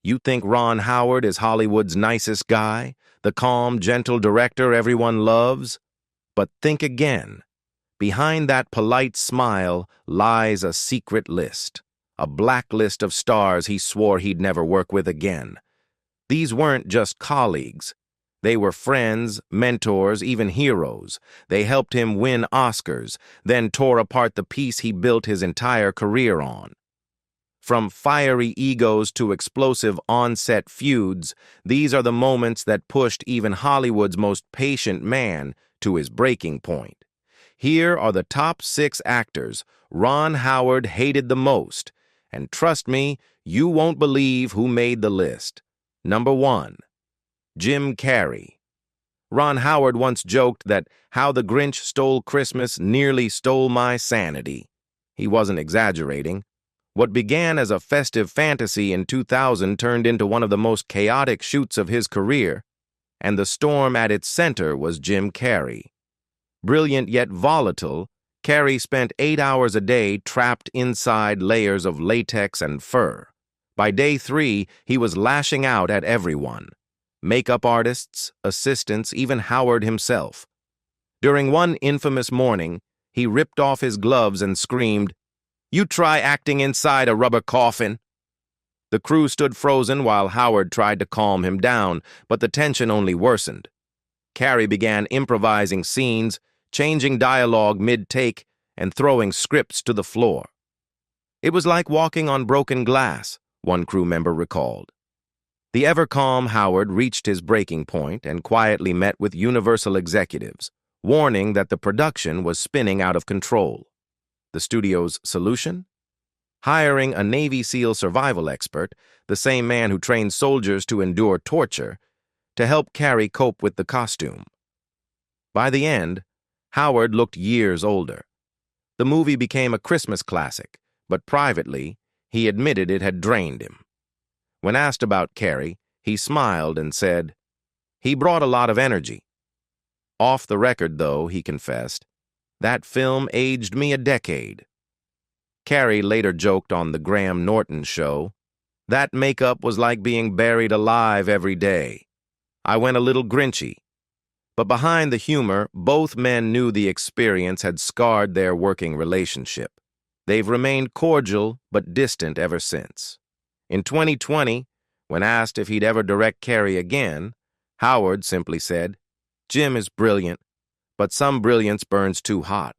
You think Ron Howard is Hollywood's nicest guy, the calm, gentle director everyone loves? But think again. Behind that polite smile lies a secret list, a blacklist of stars he swore he'd never work with again. These weren't just colleagues. They were friends, mentors, even heroes. They helped him win Oscars, then tore apart the piece he built his entire career on. From fiery egos to explosive on-set feuds, these are the moments that pushed even Hollywood's most patient man to his breaking point. Here are the top 6 actors Ron Howard hated the most, and trust me, you won't believe who made the list. Number 1. Jim Carrey. Ron Howard once joked that How the Grinch Stole Christmas nearly stole my sanity. He wasn't exaggerating. What began as a festive fantasy in 2000 turned into one of the most chaotic shoots of his career, and the storm at its center was Jim Carrey. Brilliant yet volatile, Carrey spent 8 hours a day trapped inside layers of latex and fur. By day 3, he was lashing out at everyone. Makeup artists, assistants, even Howard himself. During one infamous morning, he ripped off his gloves and screamed, "You try acting inside a rubber coffin." The crew stood frozen while Howard tried to calm him down, but the tension only worsened. Carrey began improvising scenes, changing dialogue mid-take, and throwing scripts to the floor. It was like walking on broken glass, one crew member recalled. The ever-calm Howard reached his breaking point and quietly met with Universal executives, warning that the production was spinning out of control. The studio's solution? Hiring a Navy SEAL survival expert, the same man who trained soldiers to endure torture, to help Carrey cope with the costume. By the end, Howard looked years older. The movie became a Christmas classic, but privately, he admitted it had drained him. When asked about Carrey, he smiled and said, "He brought a lot of energy." Off the record, though, he confessed, "That film aged me a decade." Carrey later joked on the Graham Norton show, "That makeup was like being buried alive every day. I went a little grinchy." But behind the humor, both men knew the experience had scarred their working relationship. They've remained cordial but distant ever since. In 2020, when asked if he'd ever direct Carrey again, Howard simply said, "Jim is brilliant, but some brilliance burns too hot."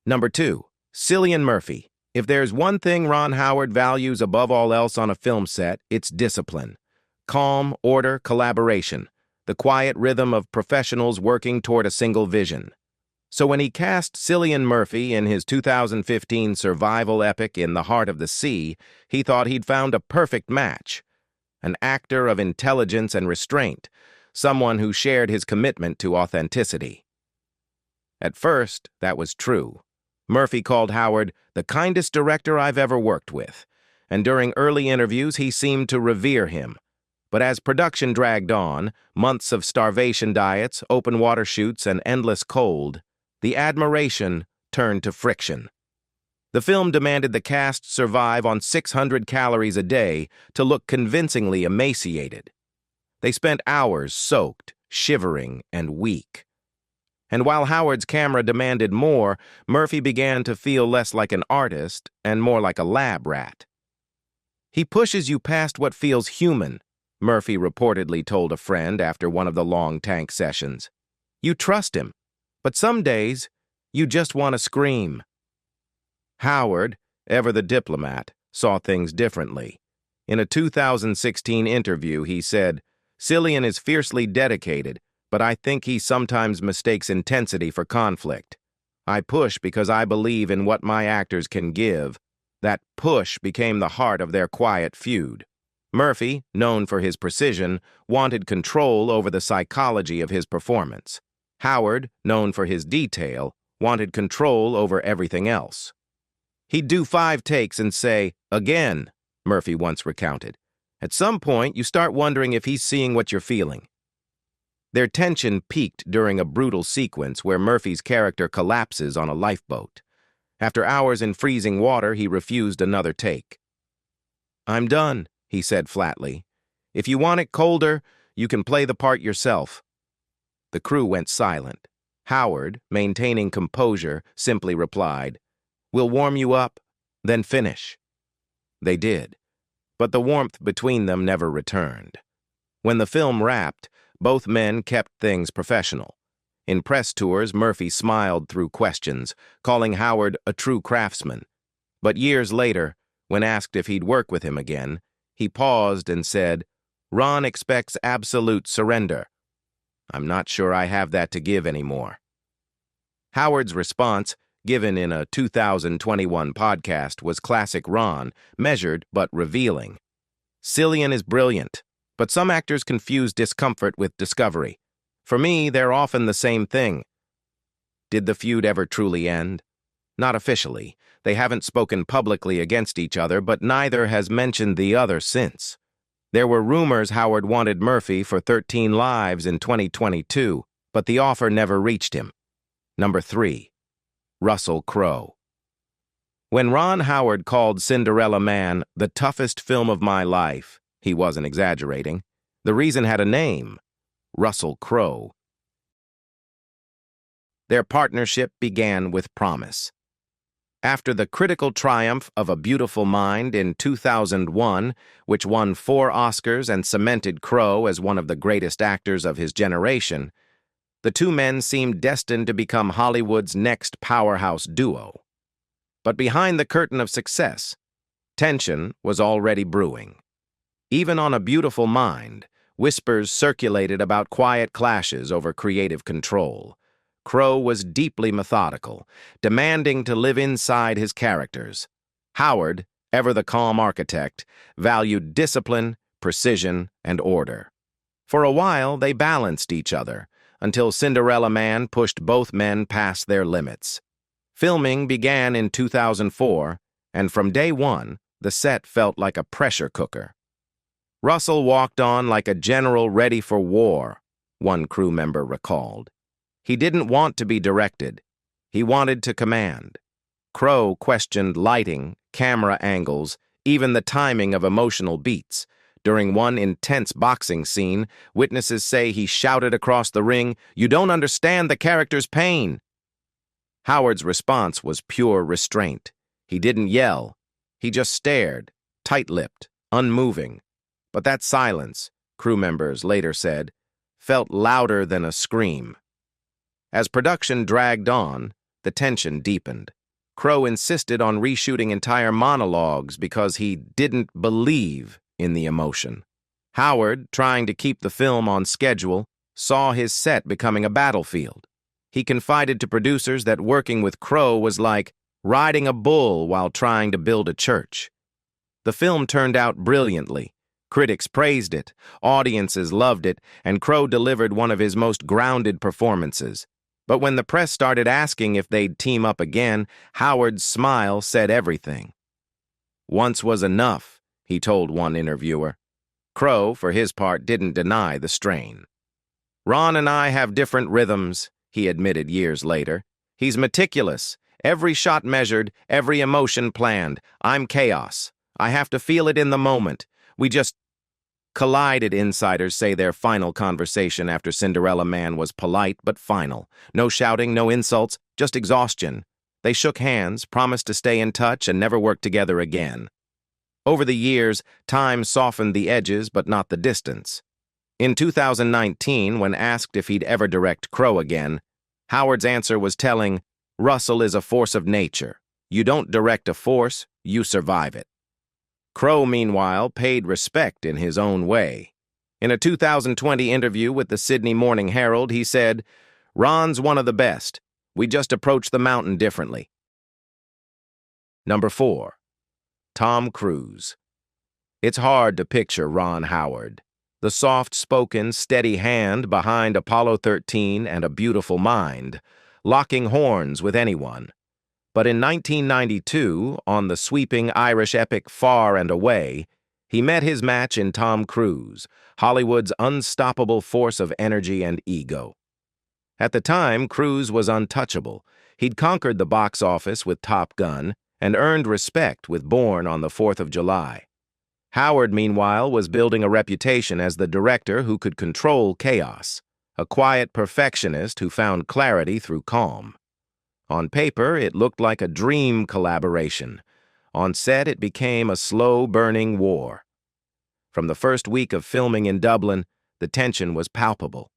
Number 2. Cillian Murphy. If there's one thing Ron Howard values above all else on a film set, it's discipline. Calm, order, collaboration. The quiet rhythm of professionals working toward a single vision. So when he cast Cillian Murphy in his 2015 survival epic In the Heart of the Sea, he thought he'd found a perfect match. An actor of intelligence and restraint, someone who shared his commitment to authenticity. At first, that was true. Murphy called Howard the kindest director I've ever worked with, and during early interviews he seemed to revere him. But as production dragged on, months of starvation diets, open water shoots, and endless cold, the admiration turned to friction. The film demanded the cast survive on 600 calories a day to look convincingly emaciated. They spent hours soaked, shivering, and weak. And while Howard's camera demanded more, Murphy began to feel less like an artist and more like a lab rat. "He pushes you past what feels human," Murphy reportedly told a friend after one of the long tank sessions. "You trust him, but some days, you just want to scream." Howard, ever the diplomat, saw things differently. In a 2016 interview, he said, "Cillian is fiercely dedicated, but I think he sometimes mistakes intensity for conflict. I push because I believe in what my actors can give." That push became the heart of their quiet feud. Murphy, known for his precision, wanted control over the psychology of his performance. Howard, known for his detail, wanted control over everything else. "He'd do 5 takes and say, 'Again,'" Murphy once recounted. "At some point, you start wondering if he's seeing what you're feeling." Their tension peaked during a brutal sequence where Murphy's character collapses on a lifeboat. After hours in freezing water, he refused another take. "I'm done," he said flatly. "If you want it colder, you can play the part yourself." The crew went silent. Howard, maintaining composure, simply replied, "We'll warm you up, then finish." They did, but the warmth between them never returned. When the film wrapped, both men kept things professional. In press tours, Murphy smiled through questions, calling Howard a true craftsman. But years later, when asked if he'd work with him again, he paused and said, "Ron expects absolute surrender. I'm not sure I have that to give anymore." Howard's response, given in a 2021 podcast, was classic Ron, measured but revealing. "Cillian is brilliant, but some actors confuse discomfort with discovery. For me, they're often the same thing." Did the feud ever truly end? Not officially. They haven't spoken publicly against each other, but neither has mentioned the other since. There were rumors Howard wanted Murphy for 13 Lives in 2022, but the offer never reached him. Number 3. Russell Crowe. When Ron Howard called Cinderella Man the toughest film of my life, he wasn't exaggerating. The reason had a name: Russell Crowe. Their partnership began with promise. After the critical triumph of A Beautiful Mind in 2001, which won 4 Oscars and cemented Crowe as one of the greatest actors of his generation, the two men seemed destined to become Hollywood's next powerhouse duo. But behind the curtain of success, tension was already brewing. Even on A Beautiful Mind, whispers circulated about quiet clashes over creative control. Crowe was deeply methodical, demanding to live inside his characters. Howard, ever the calm architect, valued discipline, precision, and order. For a while, they balanced each other, until Cinderella Man pushed both men past their limits. Filming began in 2004, and from day one, the set felt like a pressure cooker. "Russell walked on like a general ready for war," one crew member recalled. He didn't want to be directed. He wanted to command. Crowe questioned lighting, camera angles, even the timing of emotional beats. During one intense boxing scene, witnesses say he shouted across the ring, "You don't understand the character's pain." Howard's response was pure restraint. He didn't yell. He just stared, tight-lipped, unmoving. But that silence, crew members later said, felt louder than a scream. As production dragged on, the tension deepened. Crowe insisted on reshooting entire monologues because he didn't believe in the emotion. Howard, trying to keep the film on schedule, saw his set becoming a battlefield. He confided to producers that working with Crowe was like riding a bull while trying to build a church. The film turned out brilliantly. Critics praised it, audiences loved it, and Crowe delivered one of his most grounded performances. But when the press started asking if they'd team up again, Howard's smile said everything. "Once was enough," he told one interviewer. Crowe, for his part, didn't deny the strain. "Ron and I have different rhythms," he admitted years later. "He's meticulous, every shot measured, every emotion planned. I'm chaos. I have to feel it in the moment. We just collided." Insiders say their final conversation after Cinderella Man was polite but final. No shouting, no insults, just exhaustion. They shook hands, promised to stay in touch, and never work together again. Over the years, time softened the edges but not the distance. In 2019, when asked if he'd ever direct Crowe again, Howard's answer was telling, "Russell is a force of nature. You don't direct a force, you survive it." Crowe, meanwhile, paid respect in his own way. In a 2020 interview with the Sydney Morning Herald, he said, "Ron's one of the best. We just approach the mountain differently." Number 4. Tom Cruise. It's hard to picture Ron Howard, the soft-spoken, steady hand behind Apollo 13 and A Beautiful Mind, locking horns with anyone. But in 1992, on the sweeping Irish epic Far and Away, he met his match in Tom Cruise, Hollywood's unstoppable force of energy and ego. At the time, Cruise was untouchable. He'd conquered the box office with Top Gun and earned respect with Born on the 4th of July. Howard, meanwhile, was building a reputation as the director who could control chaos, a quiet perfectionist who found clarity through calm. On paper, it looked like a dream collaboration. On set, it became a slow-burning war. From the first week of filming in Dublin, the tension was palpable.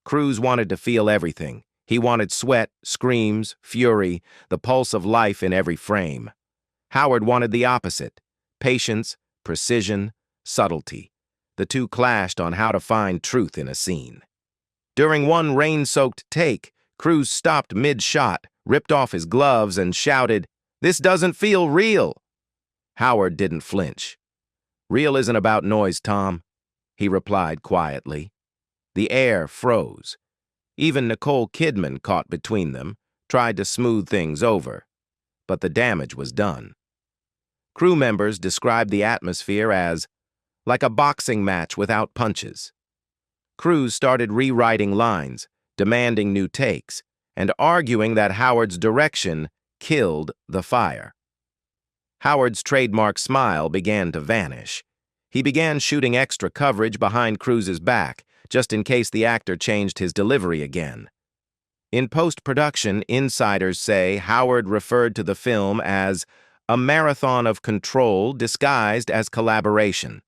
Cruise wanted to feel everything. He wanted sweat, screams, fury, the pulse of life in every frame. Howard wanted the opposite: patience, precision, subtlety. The two clashed on how to find truth in a scene. During one rain-soaked take, Cruise stopped mid-shot, ripped off his gloves, and shouted, "This doesn't feel real!" Howard didn't flinch. "Real isn't about noise, Tom," he replied quietly. The air froze. Even Nicole Kidman caught between them, tried to smooth things over. But the damage was done. Crew members described the atmosphere as like a boxing match without punches. Crews started rewriting lines, demanding new takes, and arguing that Howard's direction killed the fire. Howard's trademark smile began to vanish. He began shooting extra coverage behind Cruise's back, just in case the actor changed his delivery again. In post-production, insiders say Howard referred to the film as a marathon of control disguised as collaboration.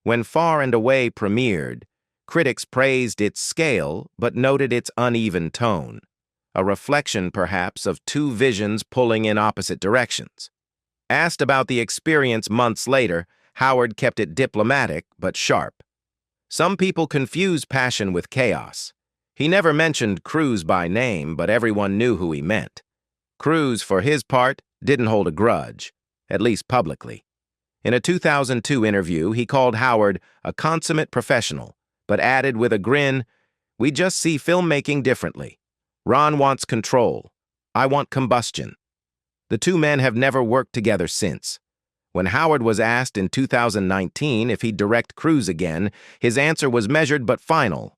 When Far and Away premiered, critics praised its scale but noted its uneven tone, a reflection perhaps of two visions pulling in opposite directions. Asked about the experience months later, Howard kept it diplomatic but sharp. Some people confuse passion with chaos. He never mentioned Cruise by name, but everyone knew who he meant. Cruise, for his part, didn't hold a grudge, at least publicly. In a 2002 interview, he called Howard a consummate professional, but added with a grin, "We just see filmmaking differently. Ron wants control. I want combustion." The two men have never worked together since. When Howard was asked in 2019 if he'd direct Cruise again, his answer was measured but final.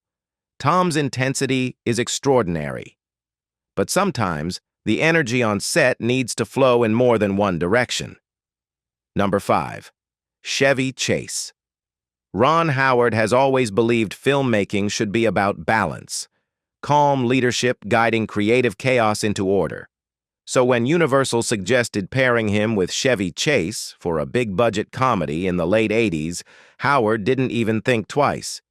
"Tom's intensity is extraordinary. But sometimes, the energy on set needs to flow in more than one direction." Number 5. Chevy Chase. Ron Howard has always believed filmmaking should be about balance, calm leadership guiding creative chaos into order. So when Universal suggested pairing him with Chevy Chase for a big-budget comedy in the late 80s, Howard didn't even think twice.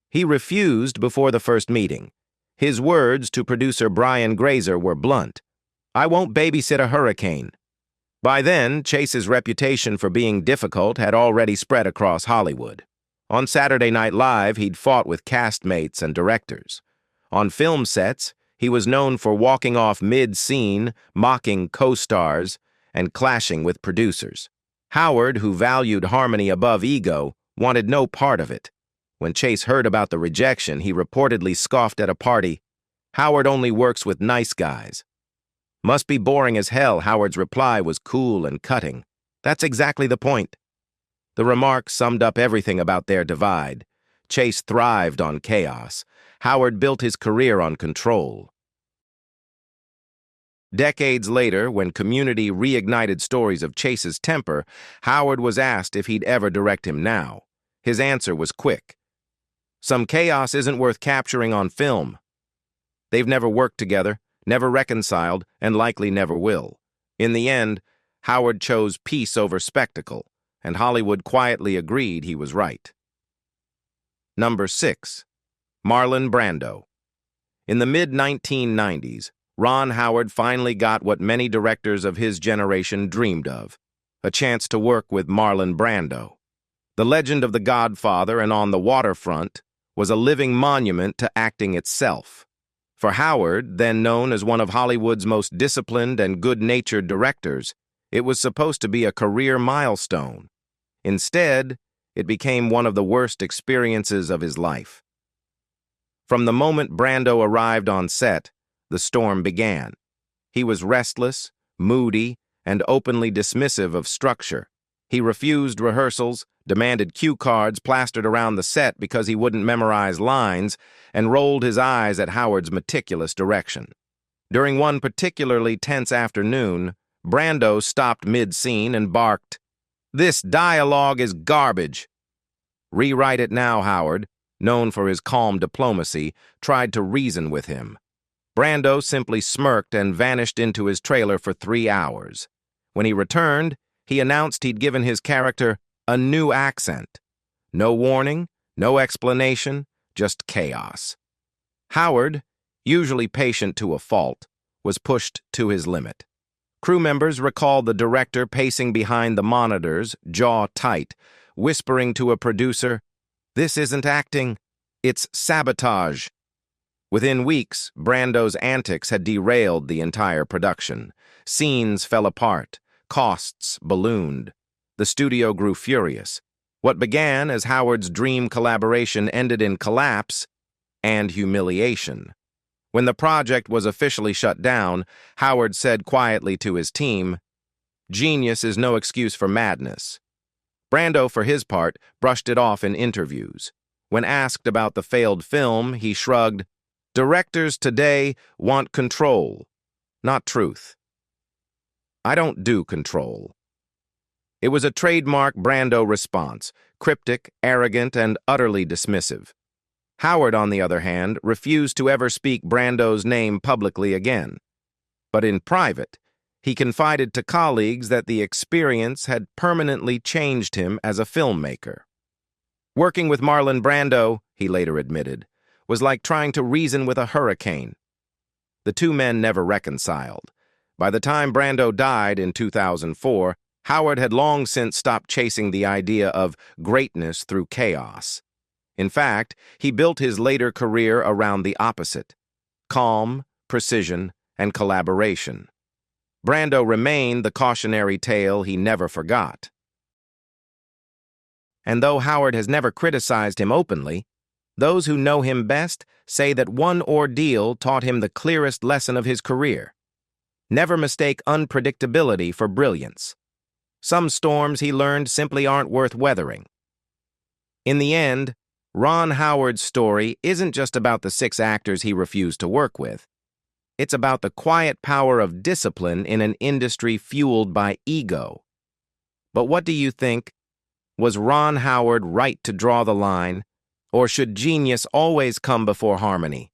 He refused before the first meeting. His words to producer Brian Grazer were blunt: "I won't babysit a hurricane." By then, Chase's reputation for being difficult had already spread across Hollywood. On Saturday Night Live, he'd fought with castmates and directors. On film sets, he was known for walking off mid-scene, mocking co-stars, and clashing with producers. Howard, who valued harmony above ego, wanted no part of it. When Chase heard about the rejection, he reportedly scoffed at a party, "Howard only works with nice guys." "Must be boring as hell," Howard's reply was cool and cutting. "That's exactly the point." The remark summed up everything about their divide. Chase thrived on chaos. Howard built his career on control. Decades later, when Community reignited stories of Chase's temper, Howard was asked if he'd ever direct him now. His answer was quick: "Some chaos isn't worth capturing on film." They've never worked together, never reconciled, and likely never will. In the end, Howard chose peace over spectacle, and Hollywood quietly agreed he was right. Number 6. Marlon Brando. In the mid-1990s, Ron Howard finally got what many directors of his generation dreamed of: a chance to work with Marlon Brando. The legend of The Godfather and On the Waterfront was a living monument to acting itself. For Howard, then known as one of Hollywood's most disciplined and good-natured directors, it was supposed to be a career milestone. Instead, it became one of the worst experiences of his life. From the moment Brando arrived on set, the storm began. He was restless, moody, and openly dismissive of structure. He refused rehearsals, demanded cue cards plastered around the set because he wouldn't memorize lines, and rolled his eyes at Howard's meticulous direction. During one particularly tense afternoon, Brando stopped mid-scene and barked, This dialogue is garbage. Rewrite it now, Howard, known for his calm diplomacy, tried to reason with him. Brando simply smirked and vanished into his trailer for 3 hours. When he returned, he announced he'd given his character a new accent. No warning, no explanation, just chaos. Howard, usually patient to a fault, was pushed to his limit. Crew members recalled the director pacing behind the monitors, jaw tight, whispering to a producer, "This isn't acting, it's sabotage." Within weeks, Brando's antics had derailed the entire production. Scenes fell apart, costs ballooned. The studio grew furious. What began as Howard's dream collaboration ended in collapse and humiliation. When the project was officially shut down, Howard said quietly to his team, "Genius is no excuse for madness." Brando, for his part, brushed it off in interviews. When asked about the failed film, he shrugged, "Directors today want control, not truth. I don't do control." It was a trademark Brando response, cryptic, arrogant, and utterly dismissive. Howard, on the other hand, refused to ever speak Brando's name publicly again. But in private, he confided to colleagues that the experience had permanently changed him as a filmmaker. Working with Marlon Brando, he later admitted, was like trying to reason with a hurricane. The two men never reconciled. By the time Brando died in 2004, Howard had long since stopped chasing the idea of greatness through chaos. In fact, he built his later career around the opposite: calm, precision, and collaboration. Brando remained the cautionary tale he never forgot. And though Howard has never criticized him openly, those who know him best say that one ordeal taught him the clearest lesson of his career. Never mistake unpredictability for brilliance. Some storms, he learned, simply aren't worth weathering. In the end, Ron Howard's story isn't just about the 6 actors he refused to work with. It's about the quiet power of discipline in an industry fueled by ego. But what do you think? Was Ron Howard right to draw the line? Or should genius always come before harmony?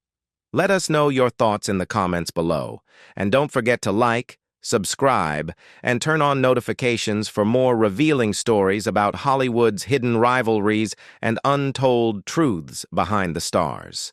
Let us know your thoughts in the comments below. And don't forget to like, subscribe, and turn on notifications for more revealing stories about Hollywood's hidden rivalries and untold truths behind the stars.